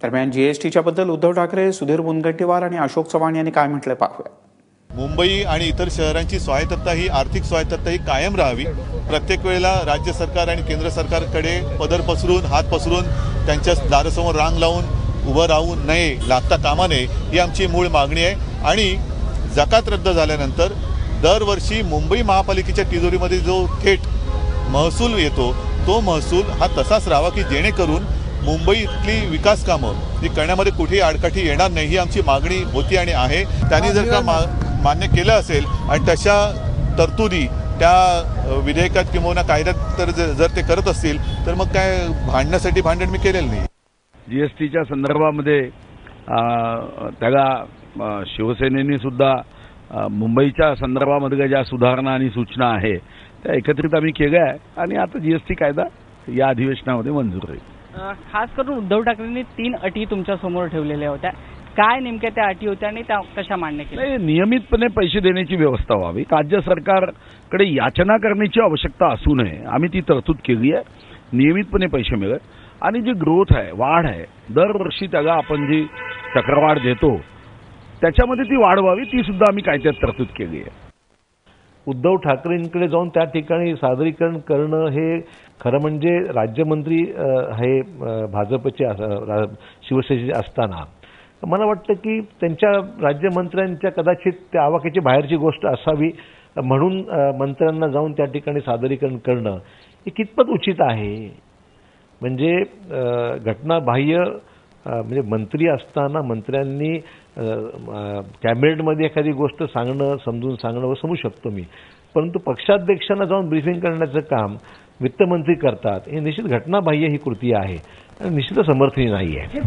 दरम्यान जीएसटीच्या बद्दल उद्धव ठाकरे, सुधीर मुनगंटीवार आणि अशोक चव्हाण यांनी काय म्हटलंय पाहूया. मुंबई आणि इतर शहरांची स्वायत्तता ही आर्थिक स्वायत्तता ही कायम राहावी. प्रत्येक वेळेला राज्य सरकार आणि केंद्र सरकारकडे पदर पसरून, हात पसरून त्यांच्या दारासमोर रांग लावून उभं राहू नये, लागता कामा नये, ही आमची मूळ मागणी आहे. आणि जकात रद्द झाल्यानंतर दरवर्षी मुंबई महापालिकेच्या तिजोरीमध्ये जो थेट महसूल येतो तो महसूल हा तसाच राहावा की जेणेकरून मुंबईतली विकास कामं ही करण्यामध्ये कुठेही आडकाठी येणार नाही, ही आमची मागणी होती आणि आहे. त्यांनी जर का मान्य केलं असेल आणि तशा तरतुदी त्या विधेयकात किंवा कायद्यात तर जर ते करत असतील तर मग काय भांडण्यासाठी भांडण मी केलेलं नाही. जीएसटीच्या संदर्भामध्ये त्याला शिवसेनेने सुद्धा मुंबईच्या संदर्भामध्ये ज्या सुधारणा आणि सूचना आहे त्या एकत्रित आम्ही केल्या आहे आणि आता जीएसटी कायदा या अधिवेशनामध्ये मंजूर होईल. खास करून उद्धव ठाकरेंनी 3 अटी तुमच्या समोर ठेवलेल्या होत्या. काय नेमक्या त्या अटी होत्या आणि त्या कशा मान्य केल्या? नियमितपणे पैसे देण्याची व्यवस्था व्हावी. राज्य सरकारकडे याचना करण्याची आवश्यकता असू नये, आम्ही ती तरतूद केली आहे. नियमितपणे पैसे मिळेल आणि जी ग्रोथ आहे, वाढ आहे, दरवर्षी त्याला आपण जी चक्रवाढ देतो त्याच्यामध्ये ती वाढ व्हावी, ती सुद्धा आम्ही कायद्यात तरतूद केली आहे. उद्धव ठाकरेंकडे जाऊन त्या ठिकाणी सादरीकरण करणं हे खरं म्हणजे राज्यमंत्री हे भाजपचे शिवसेनेचे असताना मला वाटतं की त्यांच्या राज्यमंत्र्यांच्या कदाचित त्या आवाक्याची बाहेरची गोष्ट असावी म्हणून मंत्र्यांना जाऊन त्या ठिकाणी सादरीकरण करणं हे कितपत उचित आहे. म्हणजे घटनाबाह्य म्हणजे मंत्री असताना मंत्र्यांनी कॅबिनेटमध्ये एखादी गोष्ट सांगणं, समजून सांगणं समजू शकतो मी, परंतु पक्षाध्यक्षांना जाऊन ब्रीफिंग करण्याचं काम वित्तमंत्री करतात हे निश्चित घटनाबाह्य ही कृती आहे आणि निश्चित समर्थनीय नाही आहे.